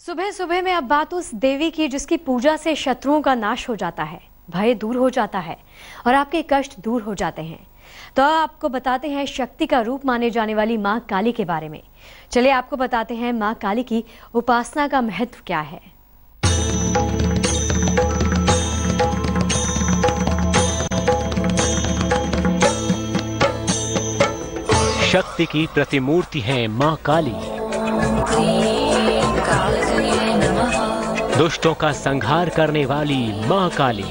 सुबह सुबह में अब बात उस देवी की जिसकी पूजा से शत्रुओं का नाश हो जाता है, भय दूर हो जाता है और आपके कष्ट दूर हो जाते हैं। तो आपको बताते हैं शक्ति का रूप माने जाने वाली मां काली के बारे में। चलिए आपको बताते हैं मां काली की उपासना का महत्व क्या है। शक्ति की प्रतिमूर्ति है मां काली। दुष्टों का संहार करने वाली मां काली।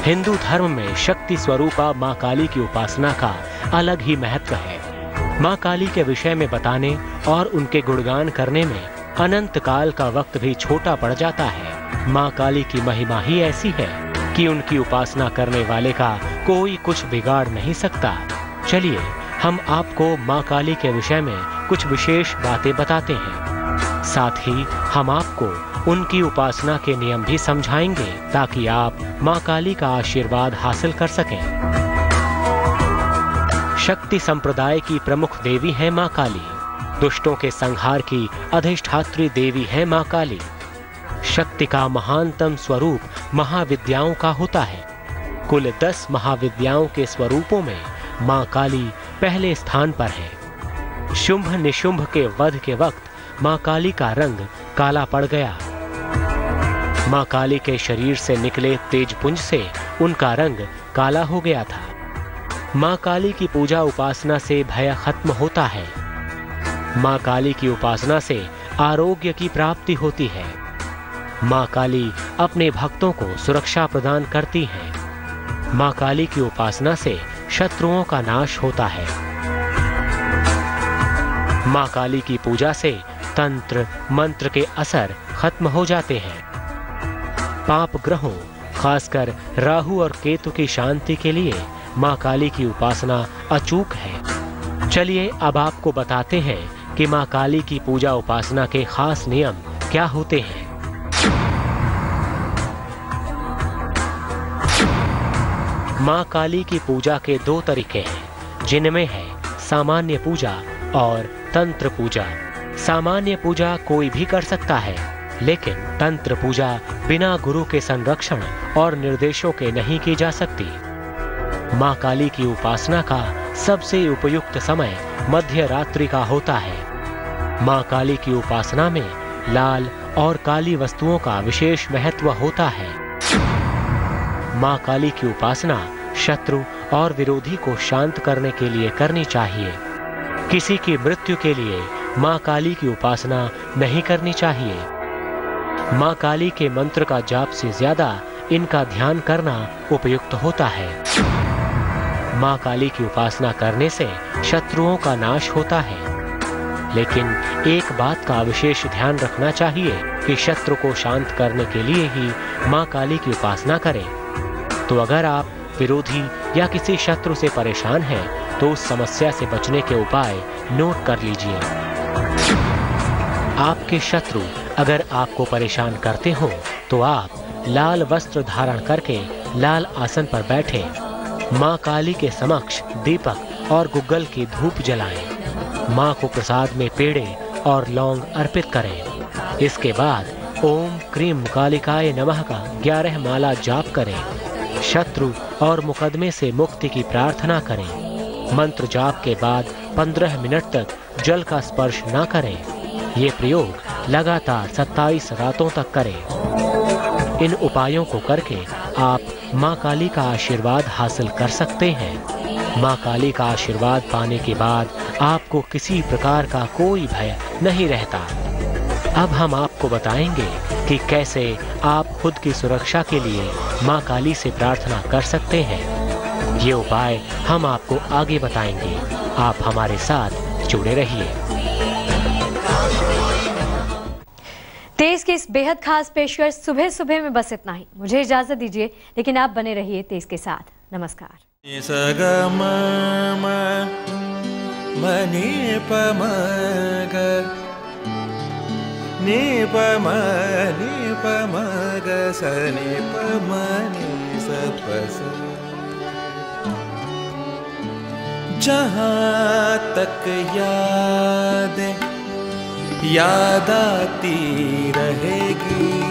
हिंदू धर्म में शक्ति स्वरूपा मां काली की उपासना का अलग ही महत्व है। मां काली के विषय में बताने और उनके गुणगान करने में अनंत काल का वक्त भी छोटा पड़ जाता है। मां काली की महिमा ही ऐसी है कि उनकी उपासना करने वाले का कोई कुछ बिगाड़ नहीं सकता। चलिए हम आपको मां काली के विषय में कुछ विशेष बातें बताते हैं। साथ ही हम आपको उनकी उपासना के नियम भी समझाएंगे ताकि आप मां काली का आशीर्वाद हासिल कर सकें। शक्ति संप्रदाय की प्रमुख देवी है मां काली। दुष्टों के संहार की अधिष्ठात्री देवी है मां काली। शक्ति का महानतम स्वरूप महाविद्याओं का होता है। कुल 10 महाविद्याओं के स्वरूपों में मां काली पहले स्थान पर है। शुंभ निशुंभ के वध के वक्त मां काली का रंग काला पड़ गया। मां काली के शरीर से निकले तेजपुंज से उनका रंग काला हो गया था। मां काली की पूजा उपासना से भय खत्म होता है। मां काली की उपासना से आरोग्य की प्राप्ति होती है। मां काली अपने भक्तों को सुरक्षा प्रदान करती हैं। मां काली की उपासना से शत्रुओं का नाश होता है। मां काली की पूजा से तंत्र मंत्र के असर खत्म हो जाते हैं। पाप ग्रहों खासकर राहु और केतु की शांति के लिए मां काली की उपासना अचूक है। चलिए अब आपको बताते हैं कि मां काली की पूजा उपासना के खास नियम क्या होते हैं। मां काली की पूजा के 2 तरीके हैं, जिनमें है सामान्य पूजा और तंत्र पूजा। सामान्य पूजा कोई भी कर सकता है, लेकिन तंत्र पूजा बिना गुरु के संरक्षण और निर्देशों के नहीं की जा सकती। मां काली की उपासना का सबसे उपयुक्त समय मध्य रात्रि का होता है। मां काली की उपासना में लाल और काली वस्तुओं का विशेष महत्व होता है। मां काली की उपासना शत्रु और विरोधी को शांत करने के लिए करनी चाहिए। किसी की मृत्यु के लिए मां काली की उपासना नहीं करनी चाहिए। मां काली के मंत्र का जाप से ज्यादा इनका ध्यान करना उपयुक्त होता है। मां काली की उपासना करने से शत्रुओं का नाश होता है, लेकिन एक बात का विशेष ध्यान रखना चाहिए कि शत्रु को शांत करने के लिए ही मां काली की उपासना करें। तो अगर आप विरोधी या किसी शत्रु से परेशान हैं, तो उस समस्या से बचने के उपाय नोट कर लीजिए। आपके शत्रु अगर आपको परेशान करते हो, तो आप लाल वस्त्र धारण करके लाल आसन पर बैठें। मां काली के समक्ष दीपक और गुग्गल की धूप जलाएं। मां को प्रसाद में पेड़े और लौंग अर्पित करें। इसके बाद ओम क्रीम कालिकाय नमः का 11 माला जाप करें। शत्रु और मुकदमे से मुक्ति की प्रार्थना करें। मंत्र जाप के बाद 15 मिनट तक जल का स्पर्श न करें। ये प्रयोग लगातार 27 रातों तक करें। इन उपायों को करके आप मां काली का आशीर्वाद हासिल कर सकते हैं। मां काली का आशीर्वाद पाने के बाद आपको किसी प्रकार का कोई भय नहीं रहता। अब हम आपको बताएंगे कि कैसे आप खुद की सुरक्षा के लिए मां काली से प्रार्थना कर सकते हैं। ये उपाय हम आपको आगे बताएंगे। आप हमारे साथ जुड़े रहिए। तेज की इस बेहद खास पेशकश सुबह सुबह में बस इतना ही। मुझे इजाजत दीजिए, लेकिन आप बने रहिए तेज के साथ। नमस्कार। ni pa ma ga sa ni pa ma ni sa pa sa जहाँ तक याद आती रहेगी।